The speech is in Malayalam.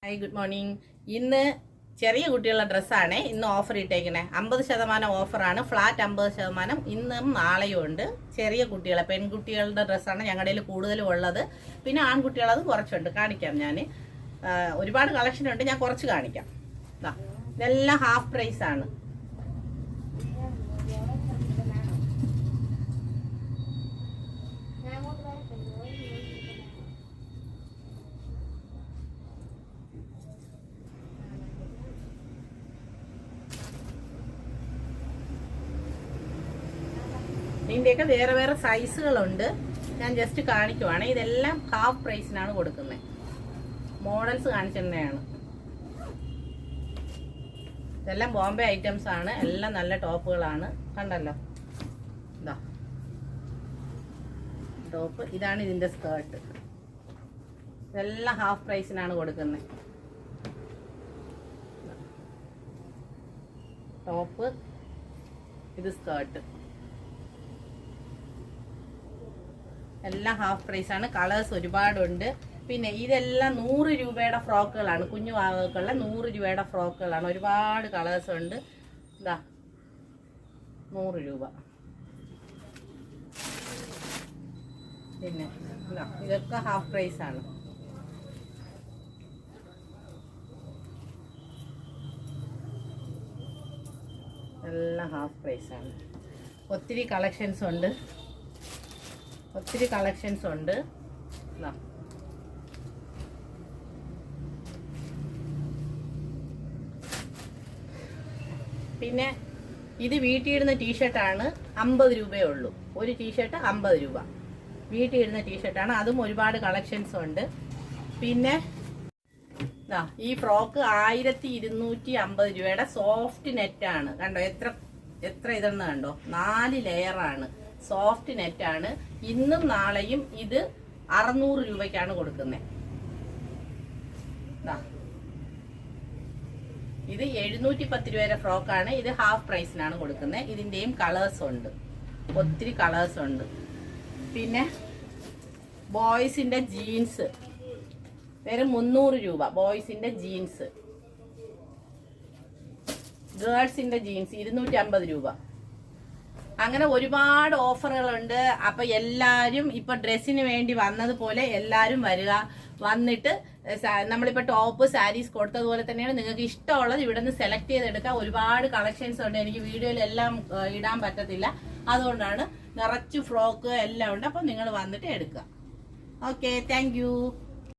Hi good morning. ഇന്ന് ചെറിയ കുട്ടികളുടെ ഡ്രസ്സാണ് ഇന്ന് ഓഫർ ഇട്ടേക്കണേ. 50% ഓഫറാണ്, ഫ്ലാറ്റ് 50%. ഇന്നും നാളെയും ഉണ്ട്. ചെറിയ കുട്ടികളെ പെൺകുട്ടികളുടെ ഡ്രസ്സാണ് ഞങ്ങളുടെ കയ്യിൽ കൂടുതലും ഉള്ളത്. പിന്നെ ആൺകുട്ടികളത് കുറച്ചുണ്ട്, കാണിക്കാം. ഞാൻ ഒരുപാട് കളക്ഷൻ ഉണ്ട്, ഞാൻ കുറച്ച് കാണിക്കാം. ഇതെല്ലാം ഹാഫ് പ്രൈസ് ആണ്. ഇതിൻ്റെയൊക്കെ വേറെ വേറെ സൈസുകളുണ്ട്, ഞാൻ ജസ്റ്റ് കാണിക്കുവാണ്. ഇതെല്ലാം ഹാഫ് പ്രൈസിനാണ് കൊടുക്കുന്നത്. മോഡൽസ് കാണിച്ചിരുന്നതാണ്. ഇതെല്ലാം ബോംബെ ഐറ്റംസ് ആണ്, എല്ലാം നല്ല ടോപ്പുകളാണ്. കണ്ടല്ലോ, ഇതാ ടോപ്പ്, ഇതാണ് ഇതിൻ്റെ സ്കേർട്ട്. ഇതെല്ലാം ഹാഫ് പ്രൈസിനാണ് കൊടുക്കുന്നത്. ടോപ്പ്, ഇത് സ്കേർട്ട്, എല്ലാം ഹാഫ് പ്രൈസ് ആണ്. കളേഴ്സ് ഒരുപാടുണ്ട്. പിന്നെ ഇതെല്ലാം 100 രൂപയുടെ ഫ്രോക്കുകളാണ്, കുഞ്ഞു വാവകൾക്കുള്ള 100 രൂപയുടെ ഫ്രോക്കുകളാണ്. ഒരുപാട് കളേഴ്സ് ഉണ്ട്. ഇതാ 100 രൂപ. പിന്നെ ഇതൊക്കെ ഹാഫ് പ്രൈസ് ആണ്. എല്ലാം ഹാഫ് പ്രൈസ് ആണ്. ഒത്തിരി കളക്ഷൻസ് ഉണ്ട്. പിന്നെ ഇത് വീട്ടിലിടുന്ന ടീഷർട്ടാണ്, 50 രൂപയേ ഉള്ളൂ. ഒരു ടീഷർട്ട് 50 രൂപ. വീട്ടിലിടുന്ന ടീഷർട്ടാണ്, അതും ഒരുപാട് കളക്ഷൻസ് ഉണ്ട്. പിന്നെ ഈ ഫ്രോക്ക് 1250 രൂപയുടെ സോഫ്റ്റ് നെറ്റാണ്. കണ്ടോ എത്ര ഇതെന്ന് കണ്ടോ, 4 ലെയറാണ്. സോഫ്റ്റ് നെറ്റാണ്. ഇന്നും നാളെയും ഇത് 600 രൂപയ്ക്കാണ് കൊടുക്കുന്നത്. ഇത് 710 രൂപയുടെ ഫ്രോക്കാണ്. ഇത് ഹാഫ് പ്രൈസിനാണ് കൊടുക്കുന്നത്. ഇതിൻ്റെയും കളേഴ്സ് ഉണ്ട്, ഒത്തിരി കളേഴ്സ് ഉണ്ട്. പിന്നെ ബോയ്സിൻ്റെ ജീൻസ് വെറും 300 രൂപ. ബോയ്സിൻ്റെ ജീൻസ്. ഗേൾസിൻ്റെ ജീൻസ് 250 രൂപ. അങ്ങനെ ഒരുപാട് ഓഫറുകളുണ്ട്. അപ്പൊ എല്ലാരും ഇപ്പൊ ഡ്രസ്സിന് വേണ്ടി വന്നതുപോലെ എല്ലാരും വരിക. വന്നിട്ട് നമ്മളിപ്പോ ടോപ്പ് സാരീസ് കൊടുത്തതുപോലെ തന്നെയാണ് നിങ്ങൾക്ക് ഇഷ്ടമുള്ളത് ഇവിടെ നിന്ന് സെലക്ട് ചെയ്തെടുക്കാം. ഒരുപാട് കളക്ഷൻസ് ഉണ്ട്. എനിക്ക് വീഡിയോയിൽ എല്ലാം ഇടാൻ പറ്റത്തില്ല, അതുകൊണ്ടാണ്. നിറച്ച് ഫ്രോക്ക് എല്ലാം ഉണ്ട്. അപ്പൊ നിങ്ങൾ വന്നിട്ട് എടുക്കുക. Okay, thank you.